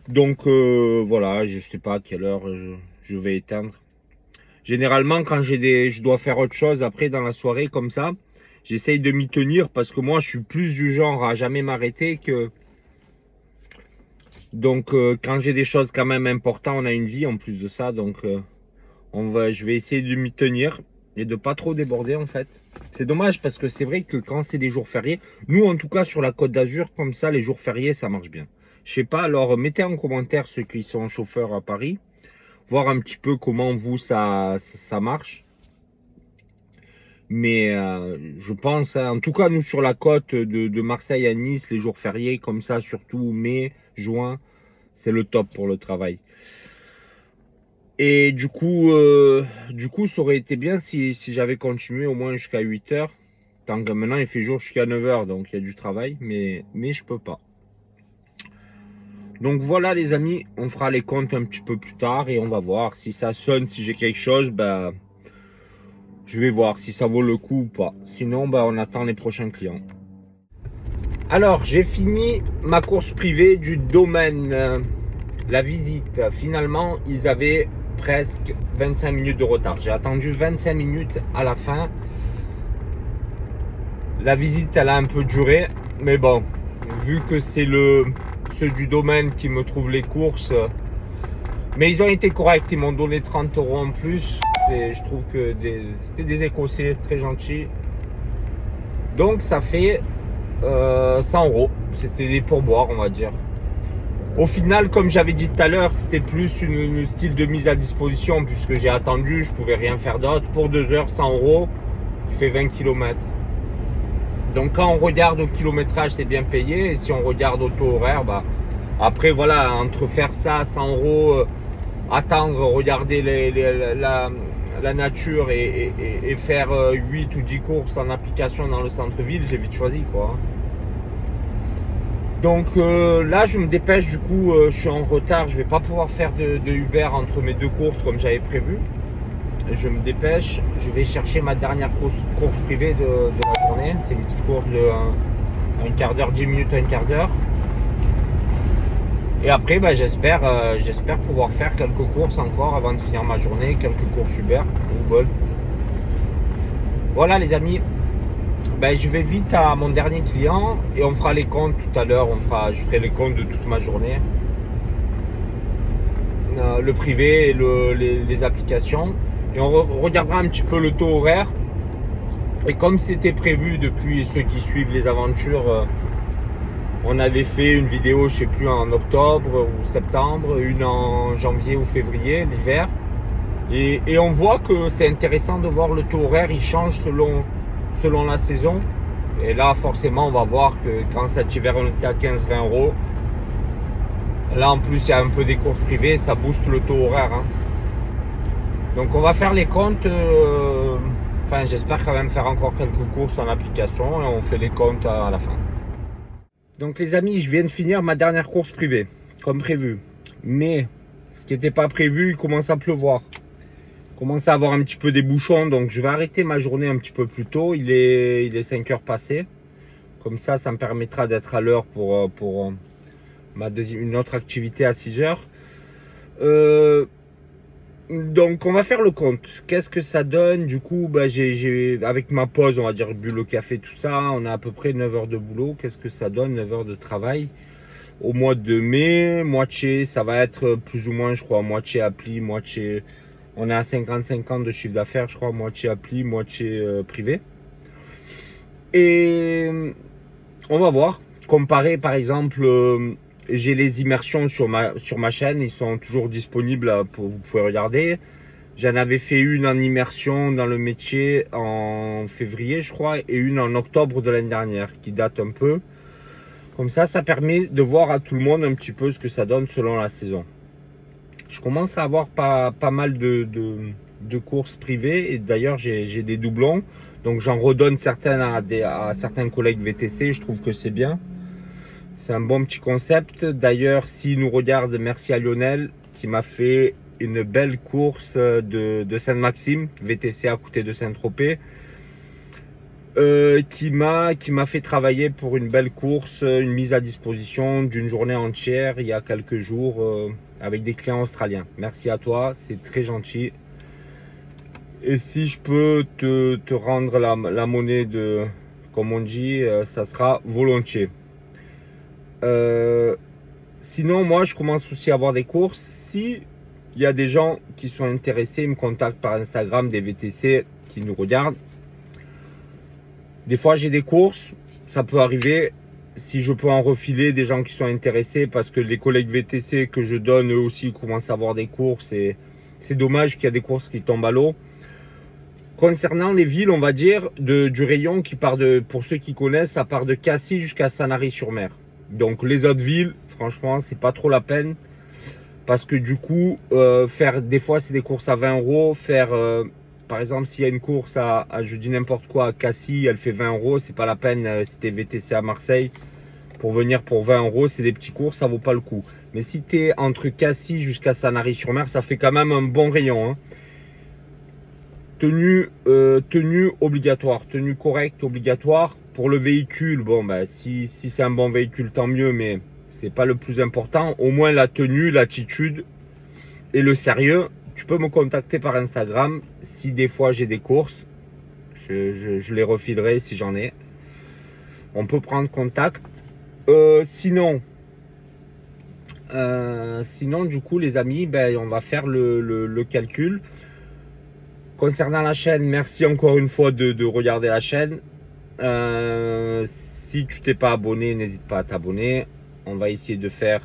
Donc voilà, je sais pas à quelle heure je vais éteindre. Généralement, quand je dois faire autre chose après dans la soirée comme ça, j'essaye de m'y tenir parce que moi, je suis plus du genre à jamais m'arrêter que... Donc, quand j'ai des choses quand même importantes, on a une vie en plus de ça. Donc, je vais essayer de m'y tenir et de pas trop déborder en fait. C'est dommage parce que c'est vrai que quand c'est des jours fériés, nous en tout cas sur la Côte d'Azur, comme ça, les jours fériés, ça marche bien. Je sais pas, alors mettez en commentaire ceux qui sont chauffeurs à Paris, voir un petit peu comment vous ça marche. Mais je pense, hein, en tout cas nous sur la côte de Marseille à Nice, les jours fériés comme ça, surtout mai, juin, c'est le top pour le travail. Et du coup, ça aurait été bien si j'avais continué au moins jusqu'à 8 heures. Tant que maintenant il fait jour jusqu'à 9 heures, donc il y a du travail, mais je peux pas. Donc voilà les amis, on fera les comptes un petit peu plus tard et on va voir si ça sonne, si j'ai quelque chose, ben je vais voir si ça vaut le coup ou pas. Sinon, ben, on attend les prochains clients. Alors, j'ai fini ma course privée du domaine. La visite, finalement, ils avaient presque 25 minutes de retard. J'ai attendu 25 minutes à la fin. La visite, elle a un peu duré. Mais bon, vu que c'est ceux du domaine qui me trouvent les courses. Mais ils ont été corrects. Ils m'ont donné 30 € en plus. Je trouve que c'était des Écossais très gentils. Donc, ça fait 100 €. C'était des pourboires, on va dire. Au final, comme j'avais dit tout à l'heure, c'était plus une style de mise à disposition puisque j'ai attendu, je pouvais rien faire d'autre. Pour 2 heures, 100 €, tu fais 20 km. Donc quand on regarde au kilométrage, c'est bien payé. Et si on regarde au taux horaire, bah, après voilà, entre faire ça, 100 €, attendre, regarder la nature et faire 8 ou 10 courses en application dans le centre-ville, j'ai vite choisi quoi. Donc là je me dépêche, du coup je suis en retard, je vais pas pouvoir faire de Uber entre mes deux courses comme j'avais prévu. Je me dépêche, je vais chercher ma dernière course privée de la journée. C'est une petite course de un quart d'heure, 10 minutes, un quart d'heure. Et après j'espère pouvoir faire quelques courses encore avant de finir ma journée, quelques courses Uber ou Bolt. Voilà les amis. Je vais vite à mon dernier client et on fera les comptes tout à l'heure. Je ferai les comptes de toute ma journée. Le privé et les applications. Et on regardera un petit peu le taux horaire. Et comme c'était prévu depuis ceux qui suivent les aventures, on avait fait une vidéo, je sais plus, en octobre ou septembre, une en janvier ou février, l'hiver. Et on voit que c'est intéressant de voir le taux horaire, il change selon la saison. Et là, forcément, on va voir que quand cet hiver on était à 15-20 €, là en plus il y a un peu des courses privées, ça booste le taux horaire. Hein. Donc on va faire les comptes. Enfin, j'espère quand même faire encore quelques courses en application et on fait les comptes à la fin. Donc les amis, je viens de finir ma dernière course privée, comme prévu. Mais ce qui n'était pas prévu, il commence à pleuvoir. Commence à avoir un petit peu des bouchons, donc je vais arrêter ma journée un petit peu plus tôt. Il est 5 heures passées. Comme ça me permettra d'être à l'heure pour une autre activité à 6 heures. Donc on va faire le compte. Qu'est-ce que ça donne? Du coup, avec ma pause, on va dire bu le café, tout ça, on a à peu près 9 heures de boulot. Qu'est-ce que ça donne 9 heures de travail? Au mois de mai, moitié, ça va être plus ou moins, je crois, moitié appli, moitié... On est à 50-50 de chiffre d'affaires, je crois, moitié appli, moitié privé. Et on va voir. Comparer, par exemple, j'ai les immersions sur ma chaîne. Ils sont toujours disponibles, vous pouvez regarder. J'en avais fait une en immersion dans le métier en février, je crois, et une en octobre de l'année dernière, qui date un peu. Comme ça permet de voir à tout le monde un petit peu ce que ça donne selon la saison. Je commence à avoir pas mal de courses privées et d'ailleurs j'ai des doublons. Donc j'en redonne certaines à certains collègues VTC, je trouve que c'est bien. C'est un bon petit concept. D'ailleurs, s'il nous regarde, merci à Lionel qui m'a fait une belle course de Sainte-Maxime, VTC à côté de Saint-Tropez. Qui m'a fait travailler pour une belle course, une mise à disposition d'une journée entière il y a quelques jours avec des clients australiens. Merci à toi, c'est très gentil. Et si je peux te rendre la monnaie de, comme on dit, ça sera volontiers. Sinon, moi, je commence aussi à avoir des courses. Si il y a des gens qui sont intéressés, ils me contactent par Instagram, des VTC qui nous regardent. Des fois, j'ai des courses, ça peut arriver. Si je peux en refiler des gens qui sont intéressés, parce que les collègues VTC que je donne, eux aussi, commencent à avoir des courses. Et c'est dommage qu'il y a des courses qui tombent à l'eau. Concernant les villes, on va dire, du rayon qui part de, pour ceux qui connaissent, ça part de Cassis jusqu'à Sanary-sur-Mer. Donc les autres villes, franchement, c'est pas trop la peine. Parce que du coup, faire des fois, c'est des courses à 20 euros. Faire, par exemple, s'il y a une course à, je dis n'importe quoi, à Cassis, elle fait 20 euros. C'est pas la peine, si t'es VTC à Marseille, pour venir pour 20 euros, c'est des petits courses, ça vaut pas le coup. Mais si t'es entre Cassis jusqu'à Sanary-sur-Mer, ça fait quand même un bon rayon, hein. Tenue obligatoire, tenue correcte obligatoire. Pour le véhicule, bon, bah, si c'est un bon véhicule, tant mieux, mais c'est pas le plus important. Au moins la tenue, l'attitude et le sérieux. Tu peux me contacter par Instagram si des fois j'ai des courses. Je les refilerai si j'en ai. On peut prendre contact. Sinon, du coup, les amis, ben, on va faire le calcul. Concernant la chaîne, merci encore une fois de regarder la chaîne. Si tu t'es pas abonné, n'hésite pas à t'abonner. On va essayer de faire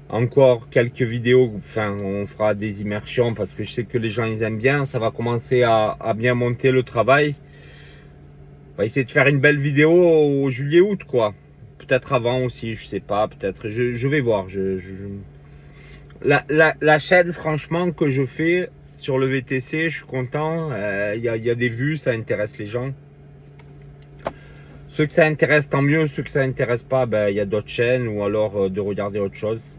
encore quelques vidéos. Enfin, on fera des immersions parce que je sais que les gens ils aiment bien. Ça va commencer à bien monter le travail. On va essayer de faire une belle vidéo au juillet-août, quoi. Peut-être avant aussi, je sais pas. Peut-être, je vais voir. La chaîne, franchement, que je fais sur le VTC, je suis content. Il y a des vues, ça intéresse les gens. Ceux que ça intéresse, tant mieux. Ceux que ça intéresse pas, ben, il y a d'autres chaînes ou alors de regarder autre chose.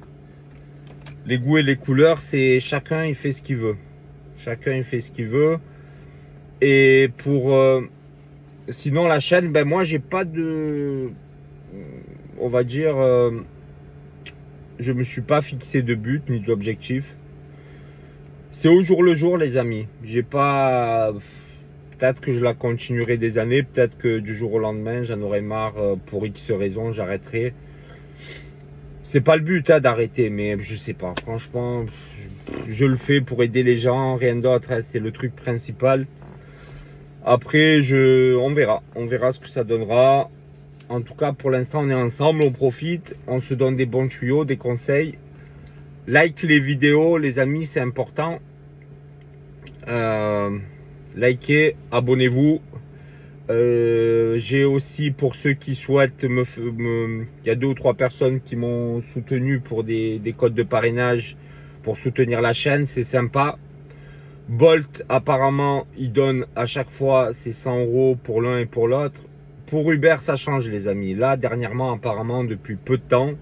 Les goûts et les couleurs, c'est chacun il fait ce qu'il veut. Chacun il fait ce qu'il veut. Et pour sinon la chaîne, ben moi j'ai pas de, on va dire, je me suis pas fixé de but ni d'objectif. C'est au jour le jour, les amis. J'ai pas, peut-être que je la continuerai des années, peut-être que du jour au lendemain j'en aurai marre pour X raisons, j'arrêterai. C'est pas le but hein, d'arrêter, mais je sais pas. Franchement, je le fais pour aider les gens, rien d'autre. Hein, c'est le truc principal. Après, on verra ce que ça donnera. En tout cas, pour l'instant, on est ensemble, on profite, on se donne des bons tuyaux, des conseils. Like les vidéos, les amis, c'est important. Likez, abonnez-vous. J'ai aussi, pour ceux qui souhaitent il y a 2 ou 3 personnes qui m'ont soutenu pour des codes de parrainage pour soutenir la chaîne, c'est sympa. Bolt, apparemment, il donne à chaque fois ses 100 euros pour l'un et pour l'autre. Pour Uber, ça change, les amis. Là, dernièrement, apparemment, depuis peu de temps,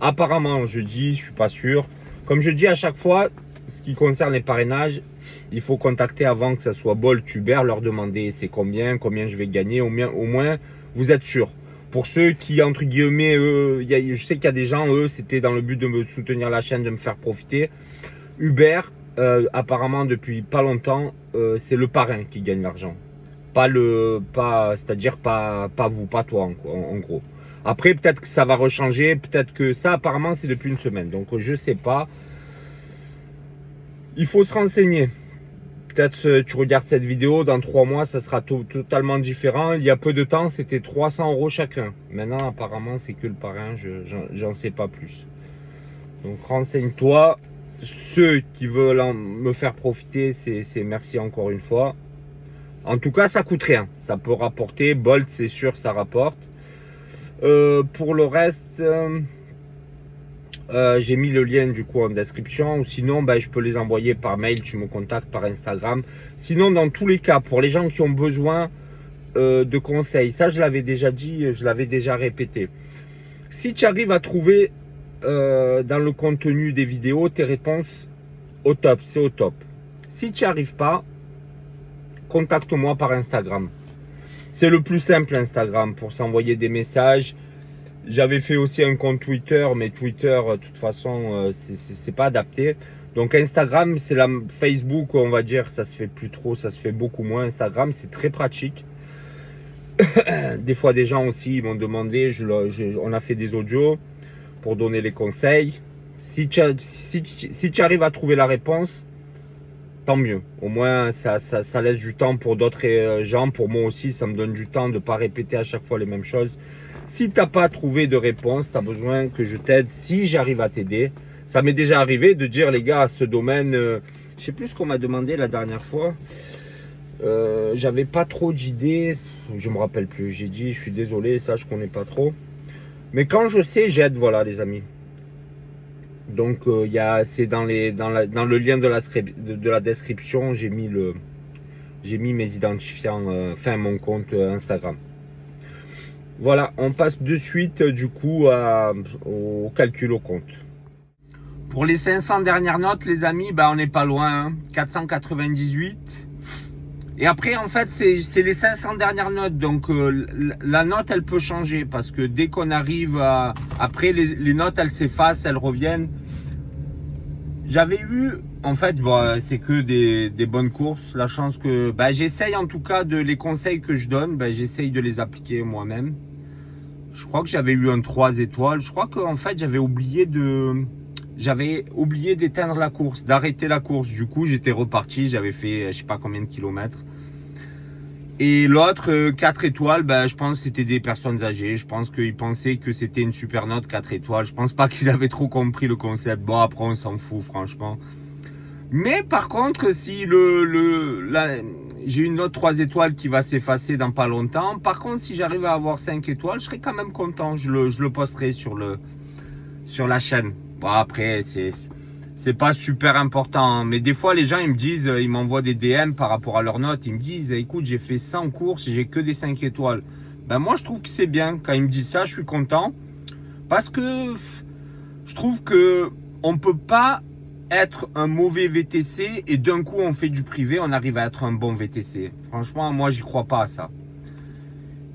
apparemment, je suis pas sûr. Comme je dis à chaque fois, ce qui concerne les parrainages, il faut contacter avant que ça soit Bolt, Uber, leur demander c'est combien je vais gagner, au moins vous êtes sûr. Pour ceux qui, entre guillemets, je sais qu'il y a des gens, eux, c'était dans le but de me soutenir la chaîne, de me faire profiter. Uber, apparemment, depuis pas longtemps, c'est le parrain qui gagne l'argent. C'est-à-dire pas vous, pas toi, en gros. Après, peut-être que ça va rechanger, peut-être que ça, apparemment, c'est depuis une semaine. Donc, je sais pas. Il faut se renseigner. Peut-être tu regardes cette vidéo, dans 3 mois, ça sera totalement différent. Il y a peu de temps, c'était 300 euros chacun. Maintenant, apparemment, c'est que le parrain, j'en sais pas plus. Donc, renseigne-toi. Ceux qui veulent me faire profiter, c'est merci encore une fois. En tout cas, ça coûte rien. Ça peut rapporter. Bolt, c'est sûr, ça rapporte. Pour le reste... j'ai mis le lien du coup en description, ou sinon ben, je peux les envoyer par mail, tu me contactes par Instagram. Sinon, dans tous les cas, pour les gens qui ont besoin de conseils, ça je l'avais déjà dit, je l'avais déjà répété. Si tu arrives à trouver dans le contenu des vidéos tes réponses, au top, c'est au top. Si tu n'y arrives pas, contacte-moi par Instagram. C'est le plus simple, Instagram, pour s'envoyer des messages. J'avais fait aussi un compte Twitter, mais Twitter, de toute façon, c'est pas adapté. Donc Instagram, c'est la Facebook, on va dire, ça se fait plus trop, ça se fait beaucoup moins. Instagram, c'est très pratique. Des fois, des gens aussi ils m'ont demandé, on a fait des audios pour donner les conseils. Si tu arrives à trouver la réponse, tant mieux. Au moins, ça laisse du temps pour d'autres gens. Pour moi aussi, ça me donne du temps de ne pas répéter à chaque fois les mêmes choses. Si tu n'as pas trouvé de réponse, tu as besoin que je t'aide. Si j'arrive à t'aider, ça m'est déjà arrivé de dire, les gars, ce domaine, je sais plus ce qu'on m'a demandé la dernière fois. J'avais pas trop d'idées, je me rappelle plus. J'ai dit, je suis désolé, ça je connais pas trop. Mais quand je sais, j'aide, voilà, les amis. Donc c'est dans le lien de la description, j'ai mis mes identifiants, mon compte Instagram. Voilà, on passe de suite du coup au calcul au compte. Pour les 500 dernières notes, les amis, on n'est pas loin, hein, 498. Et après, en fait, c'est les 500 dernières notes. Donc, la note, elle peut changer parce que dès qu'on arrive à... Après, les notes, elles s'effacent, elles reviennent. J'avais eu, en fait, c'est que des bonnes courses. La chance que... j'essaye en tout cas les conseils que je donne, j'essaye de les appliquer moi-même. Je crois que j'avais eu un 3 étoiles. Je crois qu'en fait, j'avais oublié d'éteindre la course, d'arrêter la course. Du coup, j'étais reparti, j'avais fait je sais pas combien de kilomètres. Et l'autre, 4 étoiles, je pense que c'était des personnes âgées. Je pense qu'ils pensaient que c'était une super note, 4 étoiles. Je pense pas qu'ils avaient trop compris le concept. Bon, après, on s'en fout, franchement. Mais par contre, si j'ai une note 3 étoiles qui va s'effacer dans pas longtemps. Par contre, si j'arrive à avoir 5 étoiles, je serai quand même content. Je le posterai sur la chaîne. Bon, après, c'est pas super important, hein. Mais des fois, les gens, ils me disent, ils m'envoient des DM par rapport à leurs notes. Ils me disent, écoute, j'ai fait 100 courses, j'ai que des 5 étoiles. Moi, je trouve que c'est bien. Quand ils me disent ça, je suis content. Parce que je trouve que on peut pas être un mauvais VTC et d'un coup, on fait du privé, on arrive à être un bon VTC. Franchement, moi, j'y crois pas à ça.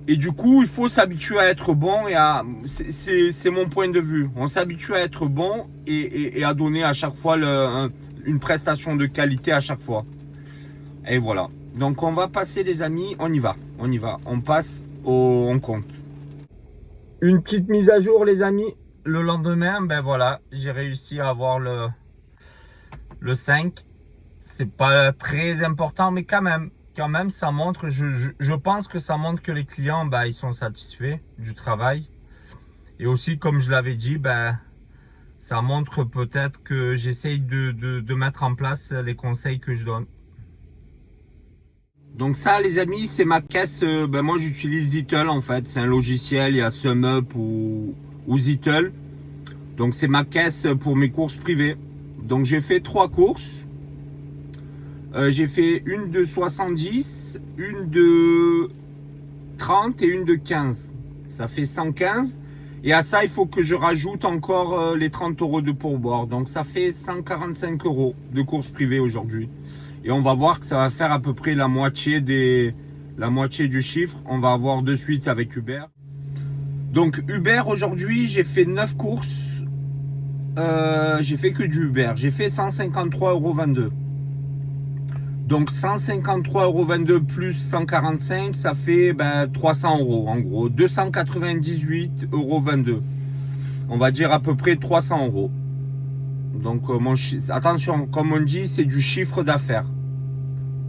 Et du coup, il faut s'habituer à être bon c'est mon point de vue. On s'habitue à être bon et à donner à chaque fois une prestation de qualité à chaque fois. Et voilà. Donc on va passer les amis, on y va. On passe on compte. Une petite mise à jour les amis. Le lendemain, voilà, j'ai réussi à avoir le 5. C'est pas très important, mais quand même, ça montre, je pense que ça montre que les clients, ils sont satisfaits du travail. Et aussi, comme je l'avais dit, ça montre peut-être que j'essaye de mettre en place les conseils que je donne. Donc ça, les amis, c'est ma caisse. Moi, j'utilise Zittle, en fait. C'est un logiciel, il y a SumUp ou Zittle. Donc, c'est ma caisse pour mes courses privées. Donc, j'ai fait 3 courses. J'ai fait une de 70, une de 30 et une de 15. Ça fait 115. Et à ça, il faut que je rajoute encore les 30 € de pourboire. Donc, ça fait 145 € de courses privées aujourd'hui. Et on va voir que ça va faire à peu près la moitié du chiffre. On va voir de suite avec Uber. Donc, Uber, aujourd'hui, j'ai fait 9 courses. J'ai fait que du Uber. J'ai fait 153,22 €. Donc 153,22 € plus 145, ça fait 300 € en gros. 298,22 €. On va dire à peu près 300 €. Donc attention, comme on dit, c'est du chiffre d'affaires.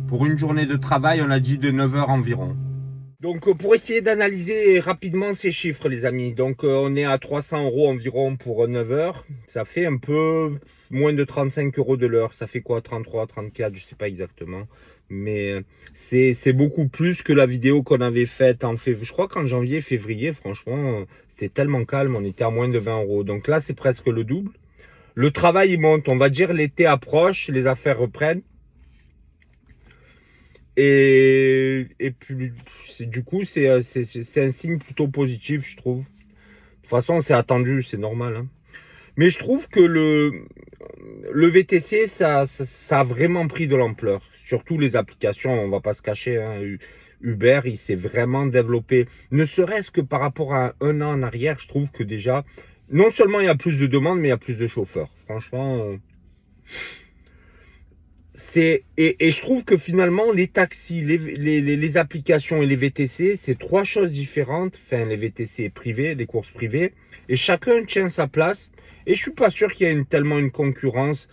Pour une journée de travail, on a dit de 9 heures environ. Donc pour essayer d'analyser rapidement ces chiffres les amis, donc on est à 300 € environ pour 9 heures. Ça fait un peu moins de 35 € de l'heure. Ça fait quoi, 33, 34, je sais pas exactement. Mais c'est beaucoup plus que la vidéo qu'on avait faite en février. Je crois qu'en janvier, février, franchement, c'était tellement calme. On était à moins de 20 €. Donc là, c'est presque le double. Le travail, il monte. On va dire l'été approche, les affaires reprennent. Et puis, du coup, c'est un signe plutôt positif, je trouve. De toute façon, c'est attendu, c'est normal, hein. Mais je trouve que le VTC, ça a vraiment pris de l'ampleur. Surtout les applications, on va pas se cacher, hein. Uber, il s'est vraiment développé. Ne serait-ce que par rapport à un an en arrière, je trouve que déjà, non seulement il y a plus de demandes, mais il y a plus de chauffeurs. Franchement, Et je trouve que finalement, les taxis, les applications et les VTC, c'est trois choses différentes. Enfin, les VTC privés, les courses privées. Et chacun tient sa place. Et je suis pas sûr qu'il y ait tellement une concurrence.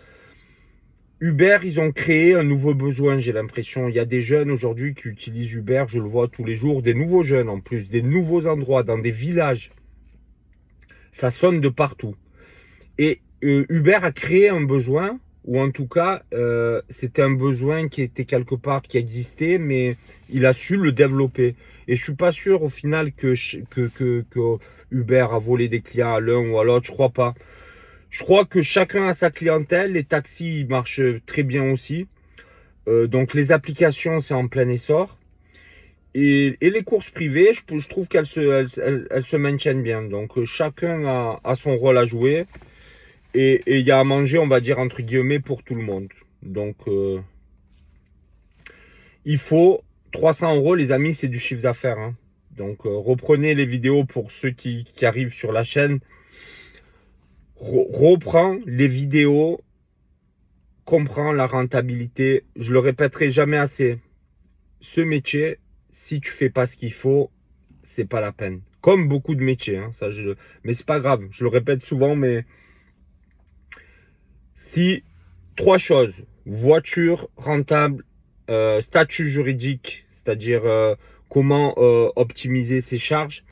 Uber, ils ont créé un nouveau besoin, j'ai l'impression. Il y a des jeunes aujourd'hui qui utilisent Uber, je le vois tous les jours. Des nouveaux jeunes en plus, des nouveaux endroits, dans des villages. Ça sonne de partout. Et Uber a créé un besoin, ou en tout cas, c'était un besoin qui était quelque part, qui existait, mais il a su le développer. Et je suis pas sûr au final que Uber a volé des clients à l'un ou à l'autre, je crois pas. Je crois que chacun a sa clientèle, les taxis ils marchent très bien aussi. Donc les applications, c'est en plein essor. Et les courses privées, je trouve elles se maintiennent bien. Donc chacun a son rôle à jouer. Et il y a à manger, on va dire, entre guillemets, pour tout le monde. Donc, il faut 300 euros, les amis, c'est du chiffre d'affaires. Hein. Donc, reprenez les vidéos pour ceux qui arrivent sur la chaîne. Reprends les vidéos, comprends la rentabilité. Je le répéterai jamais assez. Ce métier, si tu fais pas ce qu'il faut, c'est pas la peine. Comme beaucoup de métiers, hein, mais c'est pas grave. Je le répète souvent, mais si trois choses, voiture rentable, statut juridique, c'est-à-dire comment optimiser ses charges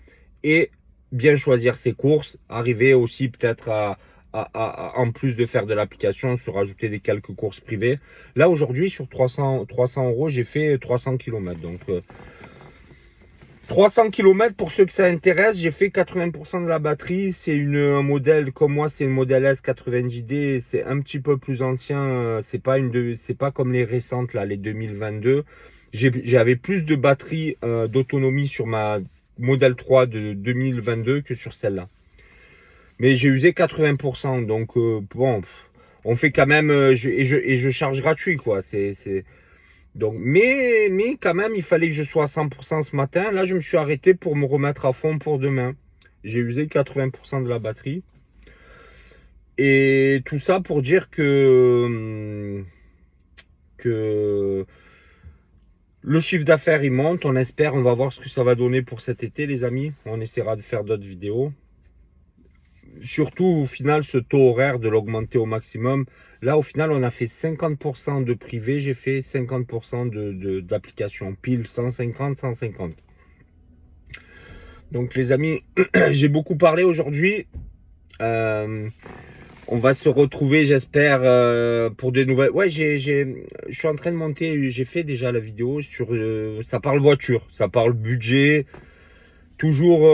et bien choisir ses courses, arriver aussi peut-être en plus de faire de l'application, se rajouter des quelques courses privées. Là aujourd'hui sur 300 euros, j'ai fait 300 km. Donc 300 km pour ceux que ça intéresse, j'ai fait 80% de la batterie. C'est un modèle comme moi, c'est une modèle S90D, c'est un petit peu plus ancien, c'est pas comme les récentes là, les 2022. J'avais plus de batterie d'autonomie sur ma modèle 3 de 2022 que sur celle-là. Mais j'ai usé 80%, donc bon, on fait quand même et je charge gratuit quoi, donc, mais quand même, il fallait que je sois à 100% ce matin. Là, je me suis arrêté pour me remettre à fond pour demain. J'ai usé 80% de la batterie. Et tout ça pour dire que le chiffre d'affaires, il monte. On espère, on va voir ce que ça va donner pour cet été, les amis. On essaiera de faire d'autres vidéos. Surtout, au final, ce taux horaire, de l'augmenter au maximum. Là, au final, on a fait 50% de privé. J'ai fait 50% d'application. Pile 150, 150. Donc, les amis, j'ai beaucoup parlé aujourd'hui. On va se retrouver, j'espère, pour des nouvelles. Ouais, je suis en train de monter. J'ai fait déjà la vidéo sur. Ça parle voiture, ça parle budget. Toujours.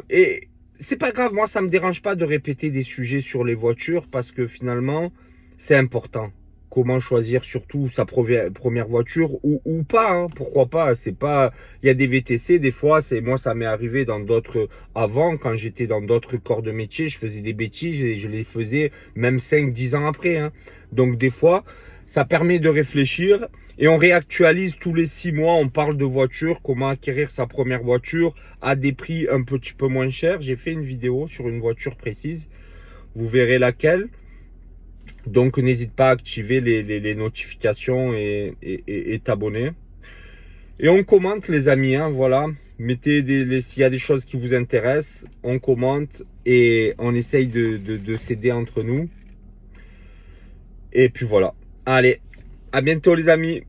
Et c'est pas grave, moi ça me dérange pas de répéter des sujets sur les voitures parce que finalement c'est important. Comment choisir surtout sa première voiture ou pas, hein, pourquoi pas. C'est pas. Il y a des VTC, des fois, moi ça m'est arrivé dans d'autres. Avant, quand j'étais dans d'autres corps de métier, je faisais des bêtises et je les faisais même 5-10 ans après. Hein. Donc des fois, ça permet de réfléchir. Et on réactualise tous les 6 mois, on parle de voiture, comment acquérir sa première voiture à des prix un petit peu moins chers. J'ai fait une vidéo sur une voiture précise, vous verrez laquelle. Donc n'hésite pas à activer les notifications et t'abonner. Et on commente les amis, hein, voilà. Mettez s'il y a des choses qui vous intéressent, on commente et on essaye de s'aider entre nous. Et puis voilà. Allez, à bientôt les amis.